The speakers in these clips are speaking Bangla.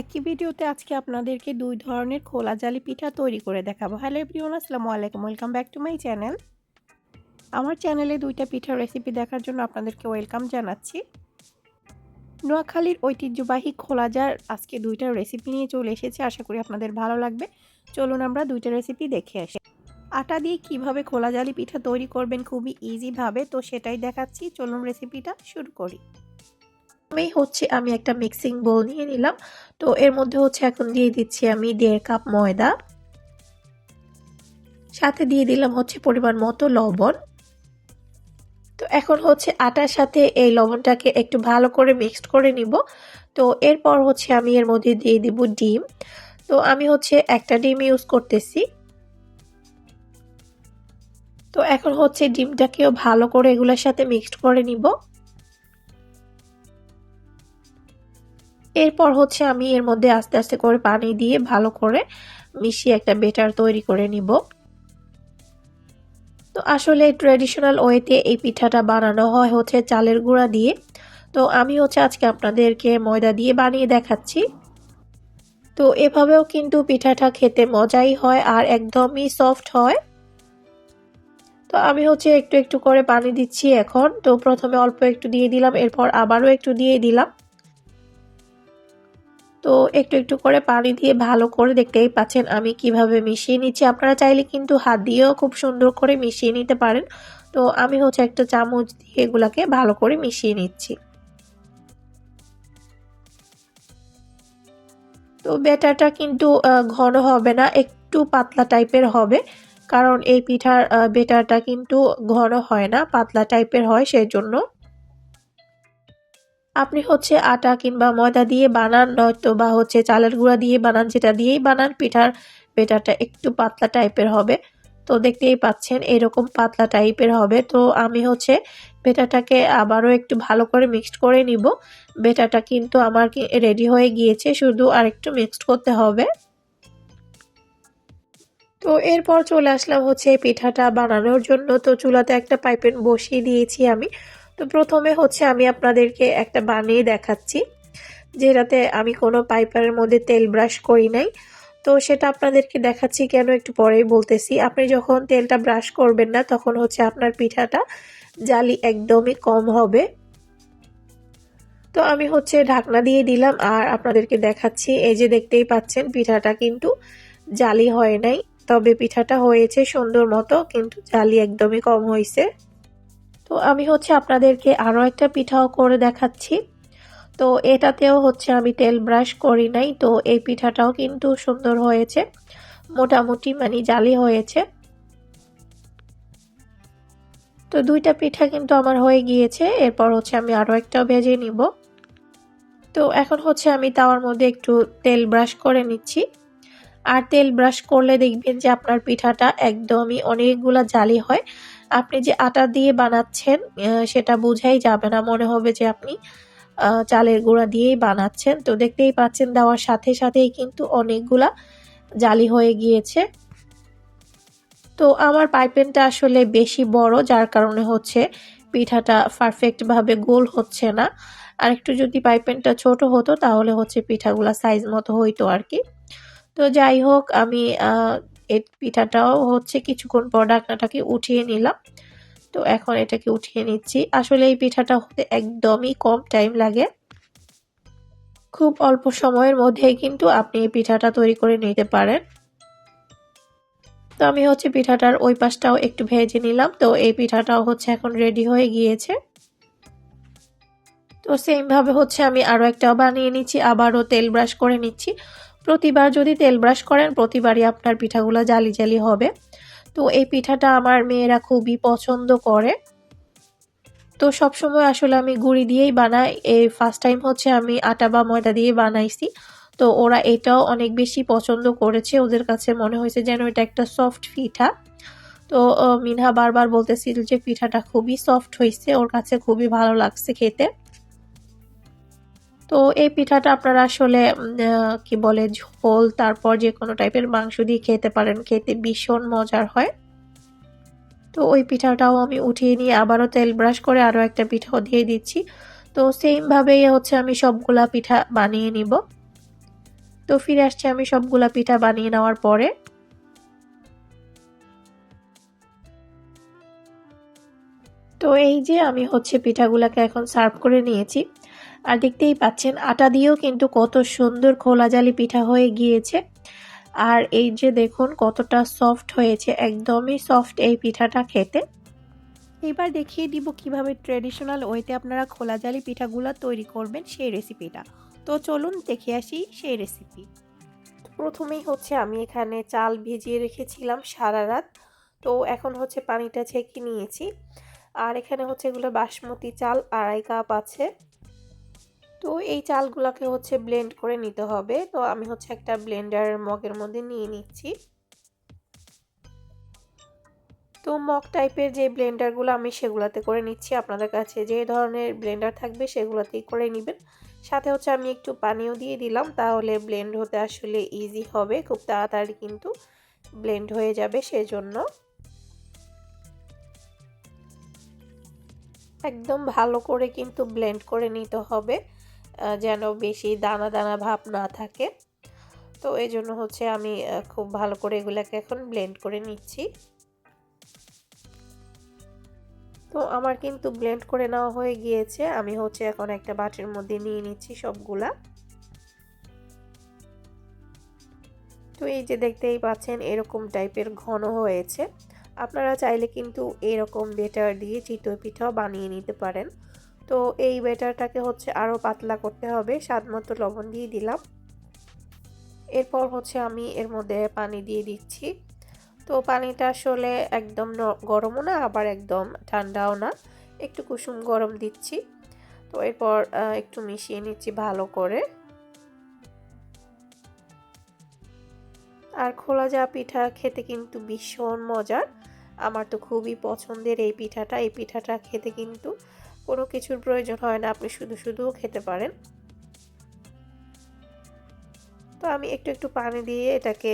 একই ভিডিওতে আজকে আপনাদেরকে ২ ধরনের খোলা জালি পিঠা তৈরি করে দেখাবো। হ্যালো এভরিওয়ান, আসসালামু আলাইকুম। Welcome back to my channel. আমার চ্যানেলে ২টা পিঠার রেসিপি দেখার জন্য আপনাদেরকে ওয়েলকাম জানাচ্ছি। নোয়াখালীর ঐতিহ্যবাহী খোলা জার আজকে ২টা রেসিপি নিয়ে চলে এসেছি। আশা করি আপনাদের ভালো লাগবে। চলুন আমরা ২টা রেসিপি দেখে আসি। আটা দিয়ে কিভাবে খোলা জালি পিঠা তৈরি করবেন খুবই ইজিভাবে, তো সেটাই দেখাচ্ছি। চলুন রেসিপিটা শুরু করি। আমি একটা মিক্সিং বোল নিয়ে নিলাম। তো এর মধ্যে এখন দিয়ে দিচ্ছি আমি 1.5 কাপ ময়দা, সাথে দিয়ে দিলাম পরিমাণ মতো লবণ। তো এখন আটার সাথে এই লবণটাকে একটু ভালো করে মিক্সড করে নিব। তো এরপর আমি এর মধ্যে দিয়ে দিব ডিম। তো আমি একটা ডিম ইউজ করতেছি। তো এখন ডিমটাকেও ভালো করে এগুলোর সাথে মিক্সড করে নিব। এরপর আমি এর মধ্যে আস্তে আস্তে করে পানি দিয়ে ভালো করে মিশিয়ে একটা বেটার তৈরি করে নিব। তো আসলে ট্র্যাডিশনাল ওয়েতে এই পিঠাটা বানানো হয় চালের গুঁড়া দিয়ে। তো আমি আজকে আপনাদেরকে ময়দা দিয়ে বানিয়ে দেখাচ্ছি। তো এভাবেও কিন্তু পিঠাটা খেতে মজাই হয় আর একদমই সফট হয়। তো আমি একটু একটু করে পানি দিচ্ছি এখন। তো প্রথমে অল্প একটু দিয়ে দিলাম, এরপর আবারও একটু দিয়ে দিলাম। তো একটু একটু করে পানি দিয়ে ভালো করে দেখতেই পাচ্ছেন আমি কিভাবে মিশিয়ে নিচ্ছি। আপনারা চাইলে কিন্তু হাত দিয়েও খুব সুন্দর করে মিশিয়ে নিতে পারেন। তো আমি একটা চামচ দিয়ে এগুলাকে ভালো করে মিশিয়ে নিচ্ছি। তো ব্যাটারটা কিন্তু ঘন হবে না, একটু পাতলা টাইপের হবে, কারণ এই পিঠার ব্যাটারটা কিন্তু ঘন হয় না, পাতলা টাইপের হয়। সেই জন্য আপনি আটা কিংবা ময়দা দিয়ে বানান, নয়তো বা চালের গুঁড়া দিয়ে বানান, যেটা দিয়েই বানান, পিঠার ব্যাটারটা একটু পাতলা টাইপের হবে। তো দেখতেই পাচ্ছেন এরকম পাতলা টাইপের হবে। তো আমি ব্যাটারটাকে আবারও একটু ভালো করে মিক্সড করে নিব। ব্যাটারটা কিন্তু আমার রেডি হয়ে গিয়েছে, শুধু আরেকটু মিক্সড করতে হবে। তো এরপর চলে আসলাম পিঠাটা বানানোর জন্য। তো চুলাতে একটা পাইপেন বসিয়ে দিয়েছি আমি। তো প্রথমে আমি আপনাদেরকে একটা বানিয়ে দেখাচ্ছি, যেটাতে আমি কোনো পাইপের মধ্যে তেল ব্রাশ করি নাই। তো সেটা আপনাদেরকে দেখাচ্ছি কেন একটু পরেই বলতেছি। আপনি যখন তেলটা ব্রাশ করবেন না, তখন আপনার পিঠাটা জালি একদমই কম হবে। তো আমি ঢাকনা দিয়ে দিলাম আর আপনাদেরকে দেখাচ্ছি। এই যে দেখতেই পাচ্ছেন পিঠাটা কিন্তু জালি হয় নাই, তবে পিঠাটা হয়েছে সুন্দর মতো, কিন্তু জালি একদমই কম হয়েছে। তো আমি আপনাদেরকে আরো একটা পিঠাও করে দেখাচ্ছি। তো এটাতেও আমি তেল ব্রাশ করি নাই। তো এই পিঠাটাও কিন্তু সুন্দর হয়েছে, মোটামুটি মানে জালি হয়েছে। তো দুইটা পিঠা কিন্তু আমার হয়ে গিয়েছে। এরপর আমি আরো একটা ভেজে নিব। তো এখন আমি তাওয়ার মধ্যে একটু তেল ব্রাশ করে নিচ্ছি। আর তেল ব্রাশ করলে দেখবেন যে আপনার পিঠাটা একদমই অনেকগুলা জালি হয়। আপনি যে আটা দিয়ে বানাচ্ছেন সেটা বোঝাই যাবে না, মনে হবে যে আপনি চালের গুঁড়া দিয়েই বানাচ্ছেন। তো দেখতেই পাচ্ছেন দেওয়ার সাথে সাথেই কিন্তু অনেকগুলা জালি হয়ে গিয়েছে। তো আমার পাইপেনটা আসলে বেশি বড়, যার কারণে পিঠাটা পারফেক্ট ভাবে গোল হচ্ছে না। আর একটু যদি পাইপেনটা ছোট হতো তাহলে পিঠাগুলা সাইজ মতো হইতো আর কি। তো যাই হোক, আমি এই পিঠাটাও কিছুক্ষণ পর ঢাকনাটাকে উঠিয়ে নিলাম। তো এখন এটাকে উঠিয়ে নিচ্ছি। আসলে এই পিঠাটা হতে একদমই কম টাইম লাগে, খুব অল্প সময়ের মধ্যেই কিন্তু আপনি এই পিঠাটা তৈরি করে নিতে পারেন। তো আমি পিঠাটার ওই পাশটাও একটু ভেজে নিলাম। তো এই পিঠাটাও এখন রেডি হয়ে গিয়েছে। তো সেম ভাবে আমি আরো একটা বানিয়ে নিচ্ছি, আবারও তেল ব্রাশ করে নিচ্ছি। প্রতিবার যদি তেল ব্রাশ করেন, প্রতিবারই আপনার পিঠাগুলো জালি জালি হবে। তো এই পিঠাটা আমার মেয়েরা খুবই পছন্দ করে। তো সবসময় আসলে আমি গুঁড়ি দিয়েই বানাই। এই ফার্স্ট টাইম আমি আটা বা ময়দা দিয়ে বানাইছি। তো ওরা এটাও অনেক বেশি পছন্দ করেছে, ওদের কাছে মনে হয়েছে যেন এটা একটা সফট পিঠা। তো মিনহা বারবার বলতেছিল যে পিঠাটা খুবই সফট হয়েছে, ওর কাছে খুবই ভালো লাগছে খেতে। তো এই পিঠাটা আপনারা আসলে কি বলে ঝোল, তারপর যে কোনো টাইপের মাংস দিয়ে খেতে পারেন, খেতে ভীষণ মজার হয়। তো ওই পিঠাটাও আমি উঠিয়ে নিয়ে আবারও তেল ব্রাশ করে আরো একটা পিঠাও দিয়ে দিচ্ছি। তো সেম ভাবেই আমি সবগুলা পিঠা বানিয়ে নিব। তো ফিরে আসছি আমি সবগুলা পিঠা বানিয়ে নেওয়ার পরে। তো এই যে আমি হচ্ছে পিঠাগুলাকে এখন সার্ভ করে নিয়েছি। আর দেখতেই পাচ্ছেন আটা দিয়েও কিন্তু কত সুন্দর খোলা জালি পিঠা হয়ে গিয়েছে। আর এই যে দেখুন কতটা সফট হয়েছে, একদমই সফট এই পিঠাটা খেতে। এবার দেখিয়ে দিব কিভাবে ট্রেডিশনাল ওয়েতে আপনারা খোলা জালি পিঠাগুলো তৈরি করবেন সেই রেসিপিটা। তো চলুন দেখে আসি সেই রেসিপি। প্রথমেই হচ্ছে আমি এখানে চাল ভিজিয়ে রেখেছিলাম সারা রাত। তো এখন হচ্ছে পানিটা ছেঁকে নিয়েছি। আর এখানে হচ্ছে এগুলো বাসমতি চাল 2.5 কাপ আছে। তো এই চালগুলোকে হচ্ছে ব্লেন্ড করে নিতে হবে। তো আমি হচ্ছে একটা ব্লেন্ডার মগের মধ্যে নিয়ে নিচ্ছি। তো মগ টাইপের যে ব্লেন্ডারগুলো আমি সেগুলাতে করে নিচ্ছি। আপনাদের কাছে যে ধরনের ব্লেন্ডার থাকবে সেগুলোতেই করে নেবেন। সাথে হচ্ছে আমি একটু পানিও দিয়ে দিলাম, তাহলে ব্লেন্ড হতে আসলে ইজি হবে, খুব তাড়াতাড়ি কিন্তু ব্লেন্ড হয়ে যাবে। সেজন্য একদম ভালো করে কিন্তু ব্লেন্ড করে নিতে হবে, যেন বেশি দানা দানা ভাব না থাকে। তো এই জন্য হচ্ছে আমি খুব ভালো করে এগুলাকে এখন ব্লেন্ড করে নিচ্ছি। তো আমার কিন্তু ব্লেন্ড করে নেওয়া হয়ে গিয়েছে। আমি হচ্ছে এখন একটা বাটির মধ্যে নিয়ে নিচ্ছি সবগুলা। তো এই যে দেখতেই পাচ্ছেন এরকম টাইপের ঘন হয়েছে। আপনারা চাইলে কিন্তু এরকম বেটার দিয়ে চিতই পিঠাও বানিয়ে নিতে পারেন। তো এই বেটারটাকে হচ্ছে আরও পাতলা করতে হবে। স্বাদমতো লবণ দিয়ে দিলাম। এরপর হচ্ছে আমি এর মধ্যে পানি দিয়ে দিচ্ছি। তো পানিটা আসলে একদম গরমও না, আবার একদম ঠান্ডাও না, একটু কুসুম গরম দিচ্ছি। তো এরপর একটু মিশিয়ে নিচ্ছি ভালো করে। আর খোলা জালি পিঠা খেতে কিন্তু ভীষণ মজার। আমার তো খুবই পছন্দের এই পিঠাটা। এই পিঠাটা খেতে কিন্তু কোনো কিছুর প্রয়োজন হয় না, আপনি শুধু শুধুও খেতে পারেন। তো আমি একটু একটু পানি দিয়ে এটাকে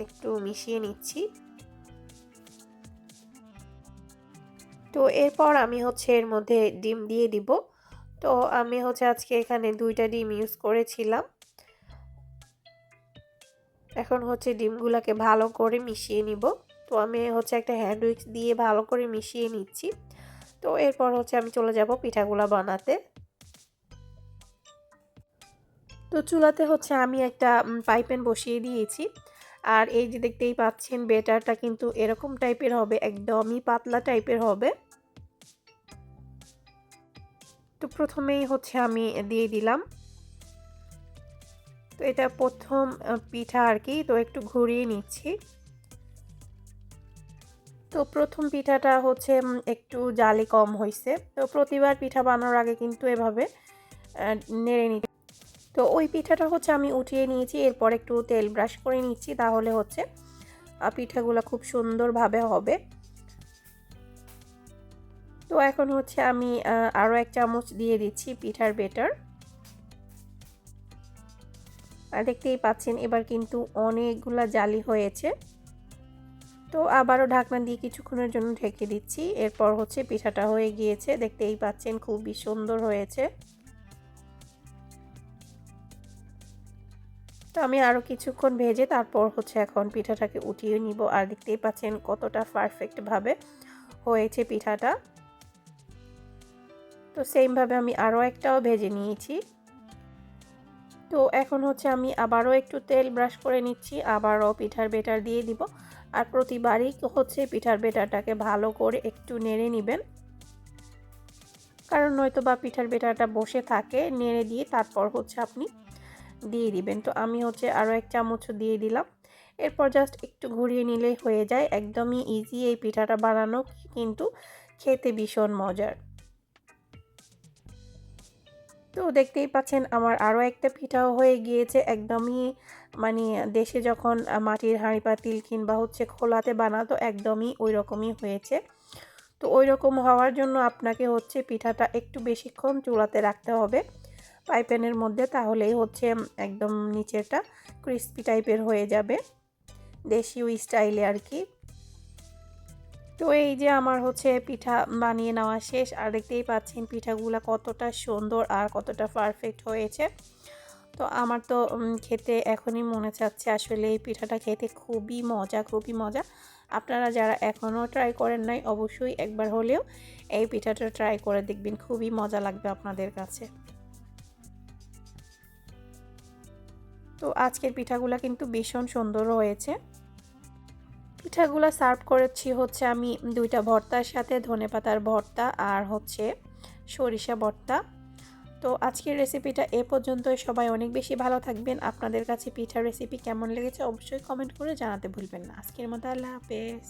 একটু মিশিয়ে নিচ্ছি। তো এরপর আমি হচ্ছে এর মধ্যে ডিম দিয়ে দিব। তো আমি হচ্ছে আজকে এখানে 2টা ডিম ইউজ করেছিলাম। এখন হচ্ছে ডিমগুলোকে ভালো করে মিশিয়ে নিব। তো আমি হচ্ছে একটা হ্যান্ড উইক্স দিয়ে ভালো করে মিশিয়ে নিচ্ছি। তো এরপর হচ্ছে আমি চলে যাব পিঠাগুলা বানাতে। তো চুলাতে হচ্ছে আমি একটা পাইপ্যান বসিয়ে দিয়েছি। আর এই যে দেখতেই পাচ্ছেন বেটারটা কিন্তু এরকম টাইপের হবে, একদমই পাতলা টাইপের হবে। তো প্রথমেই হচ্ছে আমি দিয়ে দিলাম। তো এটা প্রথম পিঠা আর কি, তো একটু ঘুরিয়ে নিচ্ছি। তো প্রথম পিঠাটা হচ্ছে একটু জালি কম হয়েছে। তো প্রতিবার পিঠা বানানোর আগে কিন্তু এভাবে নেড়ে নিতে। তো ওই পিঠাটা হচ্ছে আমি উঠিয়ে নিয়েছি। এরপর একটু তেল ব্রাশ করে নিচ্ছি, তাহলে হচ্ছে পিঠাগুলো খুব সুন্দরভাবে হবে। তো এখন হচ্ছে আমি আরও 1 চামচ দিয়ে দিচ্ছি পিঠার বেটার। আর দেখতেই পাচ্ছেন এবার কিন্তু অনেকগুলা জালি হয়েছে। তো আবারও ঢাকনা দিয়ে কিছুক্ষণের জন্য ঢেকে দিচ্ছি। এরপর হচ্ছে পিঠাটা হয়ে গিয়েছে, দেখতেই পাচ্ছেন খুবই সুন্দর হয়েছে। তো আমি আরও কিছুক্ষণ ভেজে তারপর হচ্ছে এখন পিঠাটাকে উঠিয়ে নিব। আর দেখতেই পাচ্ছেন কতটা পারফেক্টভাবে হয়েছে পিঠাটা। তো সেমভাবে আমি আরও একটাও ভেজে নিয়েছি। তো এখন হচ্ছে আমি আবারও একটু তেল ব্রাশ করে নিচ্ছি, আবারও পিঠার বেটার দিয়ে দিব। আর প্রতিবারই হচ্ছে পিঠার বেটারটাকে ভালো করে একটু নেড়ে নেবেন, কারণ নয়তো বা পিঠার বেটারটা বসে থাকে। নেড়ে দিয়ে তারপর হচ্ছে আপনি দিয়ে দিবেন। তো আমি হচ্ছে আরও 1 চামচ দিয়ে দিলাম। এরপর জাস্ট একটু ঘুরিয়ে নিলেই হয়ে যায়। একদমই ইজি এই পিঠাটা বানানো, কিন্তু খেতে ভীষণ মজার। তো দেখতেই পাচ্ছেন আমার আরও একটা পিঠাও হয়ে গিয়েছে। একদমই মানে দেশে যখন মাটির হাঁড়ি পাতিল কিংবা হচ্ছে খোলাতে বানাতো একদমই ওই রকমই হয়েছে। তো ওই রকম হওয়ার জন্য আপনাকে হচ্ছে পিঠাটা একটু বেশিক্ষণ চুলাতে রাখতে হবে পাইপ্যানের মধ্যে, তাহলেই হচ্ছে একদম নিচেরটা ক্রিস্পি টাইপের হয়ে যাবে, দেশীয় স্টাইলে আর কি। তো এই যে আমার হচ্ছে পিঠা বানিয়ে নেওয়া শেষ। আর দেখতেই পাচ্ছেন পিঠাগুলো কতটা সুন্দর আর কতটা পারফেক্ট হয়েছে। তো তো আমার তো খেতে এখনই মনে চাচ্ছে। আসলে এই পিঠাটা খেতে খুবই মজা, খুবই মজা। আপনারা যারা এখনও ট্রাই করেন নাই অবশ্যই একবার হলেও এই পিঠাটা ট্রাই করে দেখবেন, খুবই মজা লাগবে আপনাদের কাছে। তো আজকের পিঠাগুলো কিন্তু ভীষণ সুন্দর হয়েছে। পিঠাগুলো সার্ভ করেছি হচ্ছে আমি 2টা ভর্তার সাথে, ধনেপাতার ভর্তা আর হচ্ছে সরিষা ভর্তা। তো আজকের রেসিপিটা এ পর্যন্তই। সবাই অনেক বেশি ভালো থাকবেন। আপনাদের কাছে পিঠার রেসিপি কেমন লেগেছে অবশ্যই কমেন্ট করে জানাতে ভুলবেন না। আজকের মতো আল্লাহ হাফেজ।